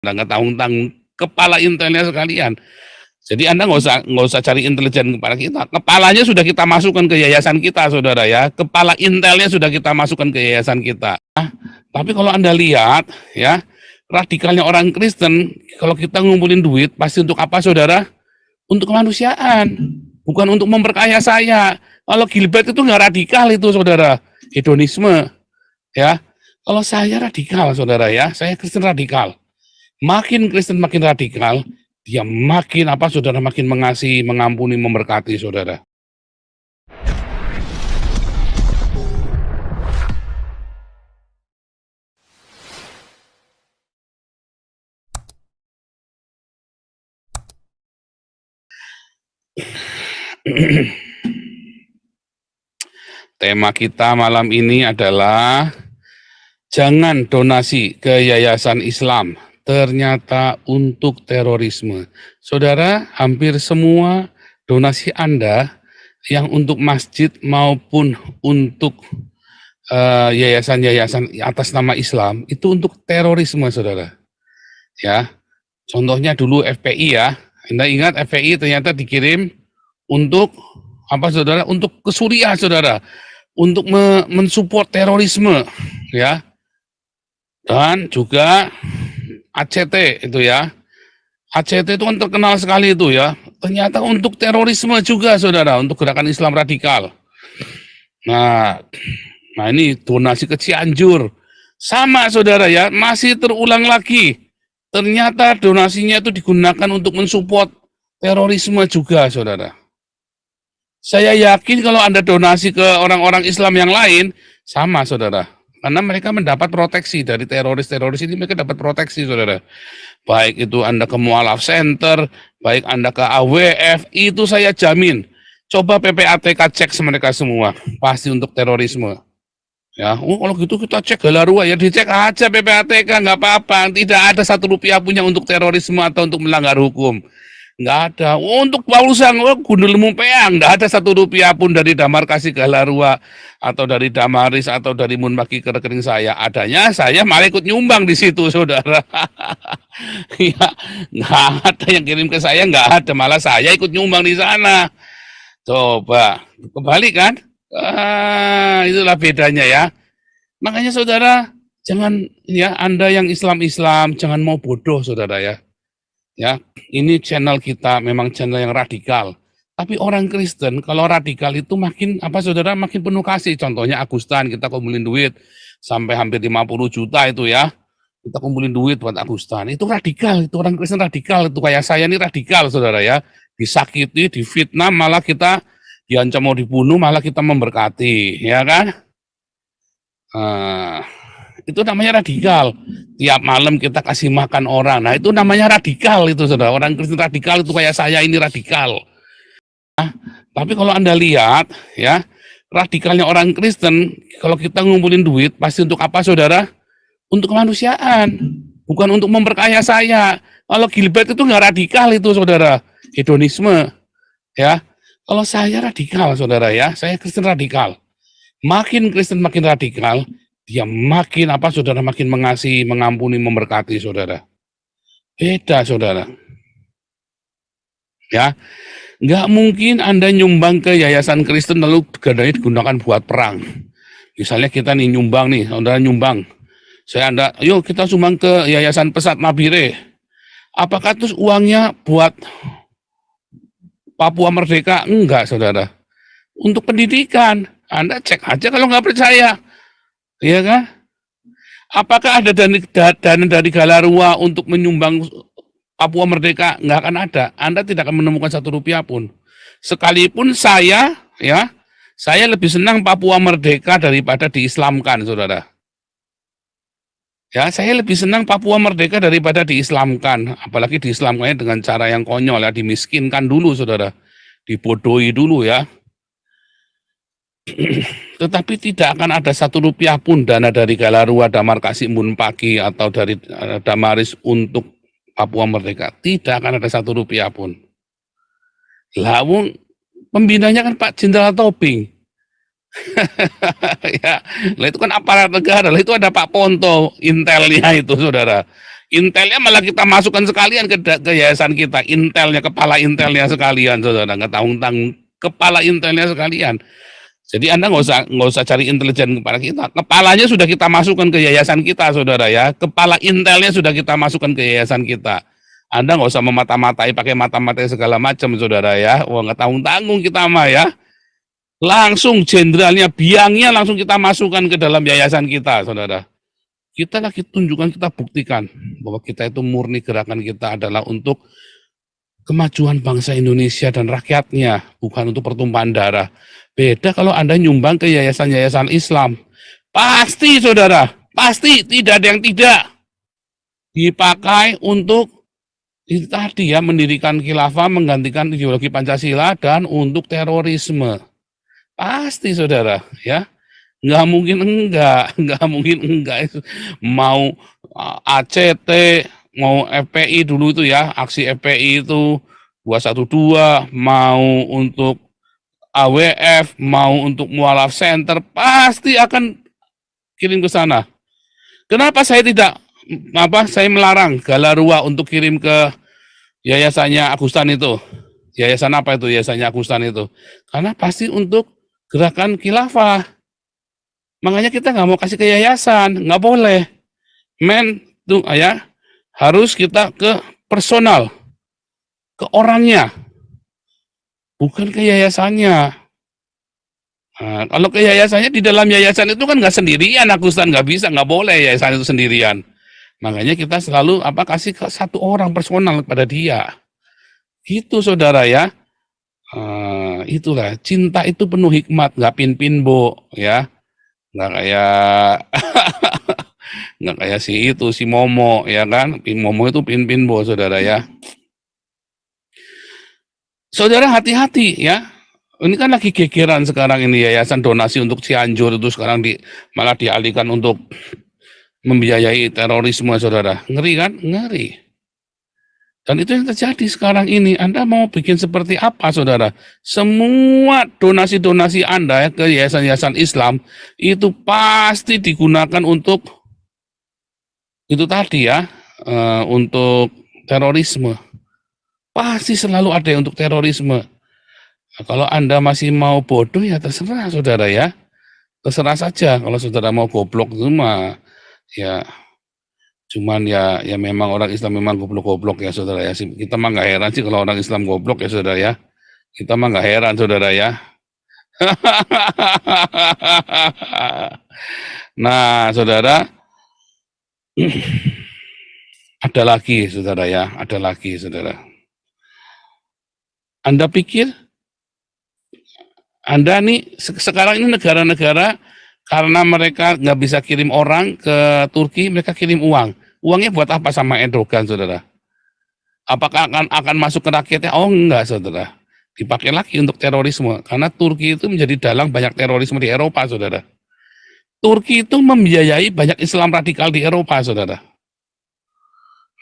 nggak tahu kepala intelnya sekalian. Jadi Anda nggak usah cari intelijen kepala kita. Kepalanya sudah kita masukkan ke yayasan kita, saudara ya. Kepala intelnya sudah kita masukkan ke yayasan kita. Tapi kalau Anda lihat, ya, radikalnya orang Kristen, kalau kita ngumpulin duit, pasti untuk apa, saudara? Untuk kemanusiaan, bukan untuk memperkaya saya. Kalau Gilbert itu nggak radikal itu, saudara. Hedonisme, ya. Kalau saya radikal, saudara ya, saya Kristen radikal. Makin Kristen makin radikal, dia makin apa, saudara, makin mengasihi, mengampuni, memberkati, saudara. Tema kita malam ini adalah jangan donasi ke yayasan Islam, ternyata untuk terorisme. Saudara, hampir semua donasi Anda yang untuk masjid maupun untuk yayasan-yayasan atas nama Islam itu untuk terorisme, saudara. Ya, contohnya dulu FPI ya. Anda ingat FPI ternyata dikirim untuk apa, saudara? Untuk ke Suriah, saudara. Untuk mensupport terorisme, ya. Dan juga ACT itu ya. ACT itu kan terkenal sekali itu ya. Ternyata untuk terorisme juga, saudara, untuk gerakan Islam radikal. Nah ini donasi ke Cianjur. Sama, saudara ya, masih terulang lagi. Ternyata donasinya itu digunakan untuk mensupport terorisme juga, saudara. Saya yakin kalau Anda donasi ke orang-orang Islam yang lain, sama, saudara. Karena mereka mendapat proteksi dari teroris-teroris ini, mereka dapat proteksi, saudara. Baik itu Anda ke Mualaf Center, baik Anda ke AWF, itu saya jamin. Coba PPATK cek mereka semua, pasti untuk terorisme. Ya, kalau gitu kita cek Galarua, ya dicek aja PPATK, nggak apa-apa. Tidak ada Rp1 punya untuk terorisme atau untuk melanggar hukum. Nggak ada. Untuk Paulusan, Gundul Mumpeang, nggak ada Rp1 pun dari Damar Kasih Galarua atau dari Damaris atau dari Munbagi ke rekening saya. Adanya saya malah ikut nyumbang di situ, saudara. Ya, nggak ada yang kirim ke saya, nggak ada. Malah saya ikut nyumbang di sana. Coba, kebalik kan? Itulah bedanya ya. Makanya saudara, jangan ya, Anda yang Islam-Islam, jangan mau bodoh, saudara ya. Ya, ini channel kita memang channel yang radikal. Tapi orang Kristen kalau radikal itu makin apa, saudara, makin penuh kasih. Contohnya Agustan, kita kumpulin duit sampai hampir 50 juta itu ya. Kita kumpulin duit buat Agustan. Itu radikal, itu orang Kristen radikal. Itu kayak saya ini radikal, saudara ya. Disakiti, difitnah, malah kita diancam mau dibunuh, malah kita memberkati, ya kan? Itu namanya radikal. Tiap malam kita kasih makan orang. Nah, itu namanya radikal itu, saudara. Orang Kristen radikal itu kayak saya ini radikal. Tapi kalau Anda lihat ya, radikalnya orang Kristen, kalau kita ngumpulin duit pasti untuk apa, saudara? Untuk kemanusiaan, bukan untuk memperkaya saya. Kalau Gilbert itu nggak radikal itu, saudara. Hedonisme, ya. Kalau saya radikal, saudara ya, saya Kristen radikal. Makin Kristen makin radikal, dia makin apa, saudara, makin mengasihi, mengampuni, memberkati, saudara. Beda, saudara. Ya, nggak mungkin Anda nyumbang ke yayasan Kristen lalu dananya digunakan buat perang. Misalnya kita nih nyumbang nih, saudara nyumbang. Anda, yuk kita sumbang ke yayasan Pesat Nabire. Apakah terus uangnya buat Papua Merdeka? Enggak, saudara. Untuk pendidikan. Anda cek aja kalau nggak percaya. Iya kan? Apakah ada dana dari Galarua untuk menyumbang Papua Merdeka? Nggak akan ada. Anda tidak akan menemukan Rp1 pun. Sekalipun saya, ya, saya lebih senang Papua Merdeka daripada diislamkan, saudara. Ya, saya lebih senang Papua Merdeka daripada diislamkan. Apalagi diislamkannya dengan cara yang konyol, ya, dimiskinkan dulu, saudara. Dibodohi dulu, ya. Tetapi tidak akan ada Rp1 pun dana dari Galarua, Damar Kasih, Munpaki atau dari Damaris untuk Papua Merdeka. Tidak akan ada Rp1 pun. Lah, pembinanya kan Pak Jenderal Tobing. Ya, lah itu kan aparat negara. Lah itu ada Pak Ponto, intelnya itu, saudara. Intelnya malah kita masukkan sekalian ke yayasan kita, intelnya, kepala intelnya sekalian, saudara, nggak tanggung-tanggung, kepala intelnya sekalian. Jadi Anda nggak usah cari intelijen kepada kita, kepalanya sudah kita masukkan ke yayasan kita, saudara ya, kepala intelnya sudah kita masukkan ke yayasan kita. Anda nggak usah memata-matai pakai mata-matai segala macam, saudara ya. Wah, nggak tanggung-tanggung kita mah ya. Langsung jenderalnya, biangnya langsung kita masukkan ke dalam yayasan kita, saudara. Kita lagi tunjukkan, kita buktikan bahwa kita itu murni, gerakan kita adalah untuk kemajuan bangsa Indonesia dan rakyatnya, bukan untuk pertumpahan darah. Beda kalau Anda nyumbang ke yayasan-yayasan Islam. Pasti, saudara, pasti tidak ada yang tidak dipakai untuk itu tadi ya, mendirikan khilafah, menggantikan ideologi Pancasila, dan untuk terorisme. Pasti, saudara, ya. Nggak mungkin enggak. Mau ACT, mau FPI dulu itu ya, aksi FPI itu 212, mau untuk AWF, mau untuk mualaf center, pasti akan kirim ke sana. Kenapa saya tidak, saya melarang Galarua untuk kirim ke yayasannya Agustan itu? Yayasan apa itu yayasannya Agustan itu? Karena pasti untuk gerakan khilafah. Makanya kita nggak mau kasih ke yayasan, nggak boleh. Tuh ya, harus kita ke personal, ke orangnya, bukan ke yayasannya. Nah, kalau ke yayasannya, di dalam yayasan itu kan nggak sendirian, Agustan, nggak bisa, nggak boleh yayasan itu sendirian. Makanya kita selalu kasih ke satu orang personal kepada dia. Gitu, saudara ya. Itulah cinta itu penuh hikmat, nggak pin-pin, Bo, ya. Nggak kayak nggak kayak si Momo, ya kan. Momo itu pin-pin, Bo, saudara ya. Saudara hati-hati ya. Ini kan lagi gegeran sekarang ini, yayasan donasi untuk Cianjur itu sekarang malah dialihkan untuk membiayai terorisme, saudara. Ngeri kan? Ngeri. Dan itu yang terjadi sekarang ini. Anda mau bikin seperti apa, saudara? Semua donasi-donasi Anda ke yayasan-yayasan Islam itu pasti digunakan untuk itu tadi ya, untuk terorisme. Pasti selalu ada yang untuk terorisme. Nah, kalau Anda masih mau bodoh ya terserah, saudara ya. Terserah saja. Kalau saudara mau goblok itu mah ya, cuman ya memang orang Islam memang goblok-goblok ya, saudara ya. Kita mah nggak heran sih kalau orang Islam goblok ya, saudara ya. Kita mah nggak heran, saudara ya. Nah, saudara, ada lagi, saudara ya, ada lagi, saudara. Anda pikir Anda nih sekarang ini negara-negara karena mereka nggak bisa kirim orang ke Turki, mereka kirim uang. Uangnya buat apa sama Erdogan, saudara? Apakah akan masuk ke rakyatnya? Oh enggak, saudara. Dipakai lagi untuk terorisme. Karena Turki itu menjadi dalang banyak terorisme di Eropa, saudara. Turki itu membiayai banyak Islam radikal di Eropa, saudara.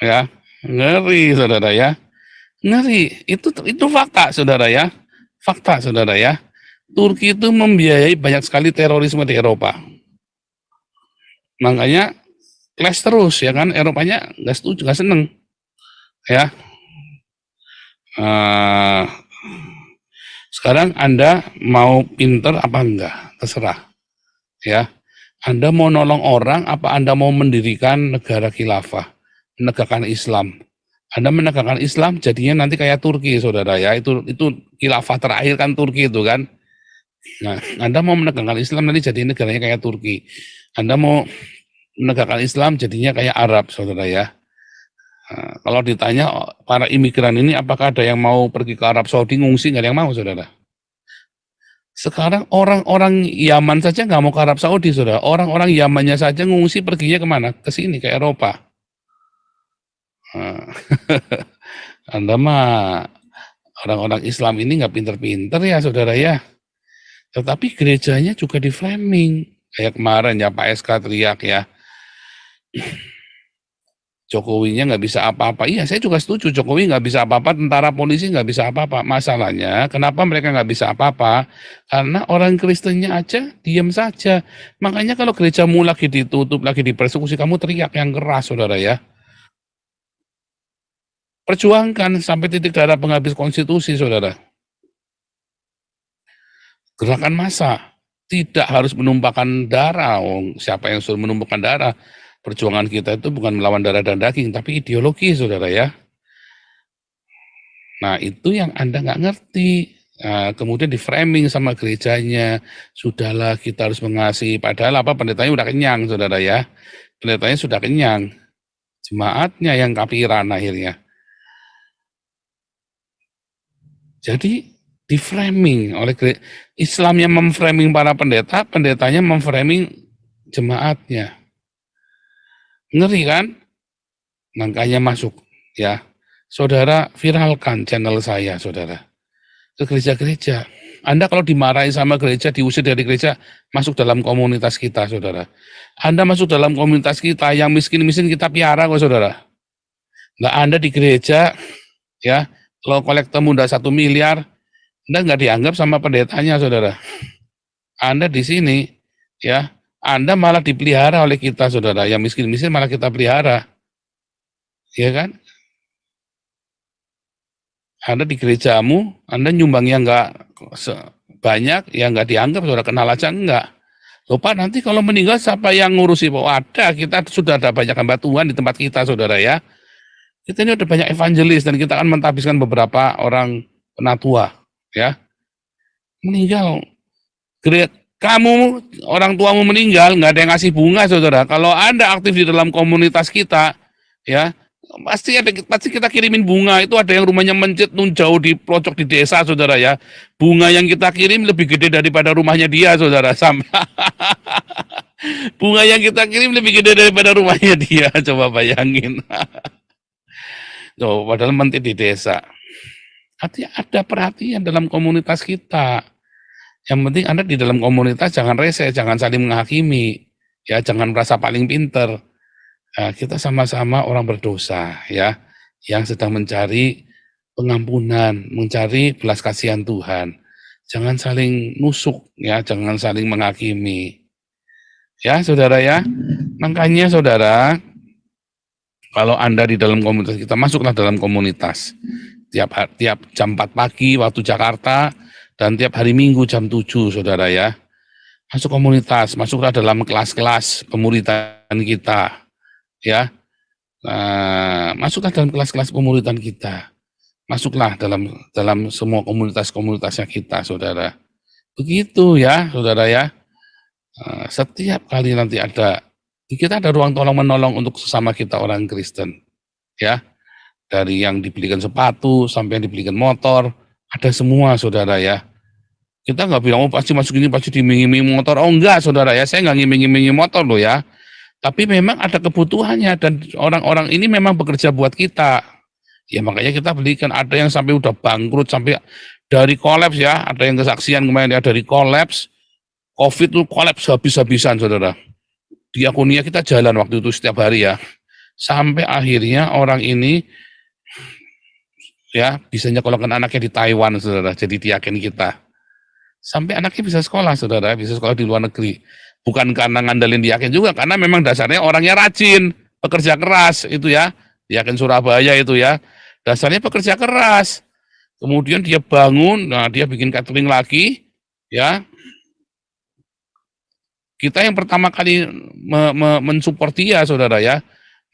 Ya, ngeri, saudara ya. Ngeri. Itu fakta, saudara ya. Fakta, saudara ya. Turki itu membiayai banyak sekali terorisme di Eropa. Makanya clash terus ya kan, Eropanya nggak setuju, nggak seneng ya. Sekarang Anda mau pinter apa enggak, terserah ya. Anda mau nolong orang apa Anda mau mendirikan negara khilafah, menegakkan Islam. Anda menegakkan Islam jadinya nanti kayak Turki, saudara ya. Itu khilafah terakhir kan Turki itu kan. Nah, Anda mau menegakkan Islam nanti jadi negaranya kayak Turki. Anda mau menegakkan Islam jadinya kayak Arab, saudara ya. Nah, kalau ditanya para imigran ini apakah ada yang mau pergi ke Arab Saudi ngungsi, nggak ada yang mau, saudara. Sekarang orang-orang Yaman saja nggak mau ke Arab Saudi, saudara. Orang-orang Yamannya saja ngungsi perginya kemana? Ke sini, ke Eropa. Nah, Anda mah orang-orang Islam ini nggak pinter-pinter ya, saudara ya. Tetapi gerejanya juga di framing. Kayak kemarin ya Pak SK teriak ya, Jokowinya nggak bisa apa-apa. Iya, saya juga setuju Jokowi nggak bisa apa-apa, tentara polisi nggak bisa apa-apa. Masalahnya kenapa mereka nggak bisa apa-apa? Karena orang Kristennya aja diam saja. Makanya kalau gerejamu lagi ditutup, lagi dipersekusi, kamu teriak yang keras, saudara ya. Perjuangkan sampai titik darah penghabis konstitusi, saudara. Gerakan massa tidak harus menumpahkan darah. Siapa yang suruh menumpahkan darah? Perjuangan kita itu bukan melawan darah dan daging, tapi ideologi, saudara ya. Nah, itu yang Anda nggak ngerti. Nah, kemudian di framing sama gerejanya, sudahlah kita harus mengasihi. Padahal apa, pendetanya udah kenyang, saudara ya. Pendetanya sudah kenyang. Jemaatnya yang kafiran akhirnya. Jadi di framing oleh Islam yang memframing para pendeta, pendetanya memframing jemaatnya. Ngeri kan? Makanya masuk ya. Saudara viralkan channel saya, saudara. Ke gereja-gereja. Anda kalau dimarahi sama gereja, diusir dari gereja, masuk dalam komunitas kita, saudara. Anda masuk dalam komunitas kita, yang miskin-miskin kita piara kok, saudara. Nah, Anda di gereja, ya, kalau kolektor muda 1 miliar, Anda nggak dianggap sama pendetanya, saudara. Anda di sini, ya, Anda malah dipelihara oleh kita, saudara. Yang miskin-miskin malah kita pelihara. Ya kan? Anda di gerejamu, Anda nyumbang yang nggak banyak, ya nggak dianggap, saudara, kenal aja enggak. Lupa nanti kalau meninggal siapa yang ngurusi? Ada, kita sudah ada banyak hamba Tuhan di tempat kita, saudara ya. Kita ini udah banyak evangelis dan kita akan mentahbiskan beberapa orang penatua, ya. Meninggal, kamu, orang tuamu meninggal, nggak ada yang ngasih bunga, saudara. Kalau Anda aktif di dalam komunitas kita, ya, pasti kita kirimin bunga. Itu ada yang rumahnya mencit nun jauh di pelosok di desa, saudara ya. Bunga yang kita kirim lebih gede daripada rumahnya dia, saudara. Sampai bunga yang kita kirim lebih gede daripada rumahnya dia. Coba bayangin. Tuh, padahal mentit di desa. Artinya ada perhatian dalam komunitas kita. Yang penting Anda di dalam komunitas jangan rese, jangan saling menghakimi, ya, jangan merasa paling pinter. Nah, kita sama-sama orang berdosa, ya, yang sedang mencari pengampunan, mencari belas kasihan Tuhan. Jangan saling nusuk, ya, jangan saling menghakimi. Ya, saudara ya. Makanya saudara, kalau Anda di dalam komunitas kita, masuklah dalam komunitas. Tiap jam 4 pagi waktu Jakarta, dan tiap hari Minggu jam 7, saudara ya. Masuk komunitas, masuklah dalam kelas-kelas pemuridan kita. Ya, masuklah dalam kelas-kelas pemuridan kita. Masuklah dalam semua komunitas-komunitasnya kita, saudara. Begitu ya, saudara ya. Setiap kali nanti kita ada ruang tolong menolong untuk sesama kita orang Kristen, ya. Dari yang dibelikan sepatu sampai yang dibelikan motor, ada semua, saudara ya. Kita nggak bilang, pasti masuk ini pasti diiming-imingi motor. Oh enggak, saudara ya, saya nggak ngiming-imingi motor loh ya. Tapi memang ada kebutuhannya dan orang-orang ini memang bekerja buat kita. Ya makanya kita belikan. Ada yang sampai udah bangkrut, sampai dari kolaps ya. Ada yang kesaksian kemarin ya, dari kolaps, COVID itu kolaps habis-habisan, saudara. Diakonia kita jalan waktu itu setiap hari ya. Sampai akhirnya orang ini ya bisa nyekolahkan anaknya di Taiwan, saudara. Jadi diaken kita. Sampai anaknya bisa sekolah, saudara. Bisa sekolah di luar negeri. Bukan karena ngandelin diaken juga, karena memang dasarnya orangnya rajin, pekerja keras itu ya. Diaken Surabaya itu ya. Dasarnya pekerja keras. Kemudian dia bangun, nah dia bikin catering lagi, ya. Kita yang pertama kali mensupport dia, saudara ya,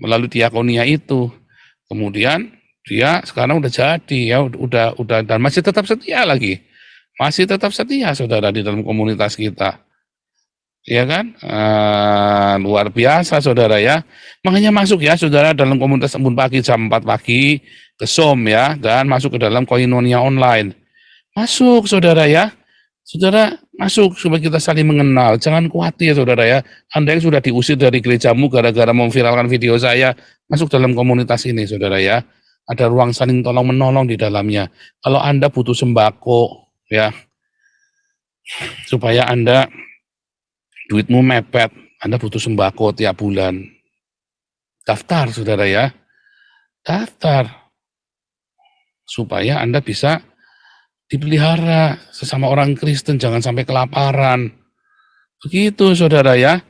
melalui diakonia itu. Kemudian dia sekarang udah jadi ya, udah dan masih tetap setia lagi. Masih tetap setia, saudara, di dalam komunitas kita. Ya kan? Luar biasa, saudara ya. Makanya masuk ya, saudara, dalam komunitas Embun Pagi jam 4 pagi ke SOM ya, dan masuk ke dalam Koinonia online. Masuk, saudara ya. Saudara, masuk supaya kita saling mengenal. Jangan khawatir, saudara ya. Anda yang sudah diusir dari gerejamu gara-gara memviralkan video saya, masuk dalam komunitas ini, saudara ya. Ada ruang saling tolong-menolong di dalamnya. Kalau Anda butuh sembako, ya, supaya Anda duitmu mepet, Anda butuh sembako tiap bulan. Daftar, saudara ya. Daftar. Supaya Anda bisa dipelihara sesama orang Kristen, jangan sampai kelaparan. Begitu, saudara ya.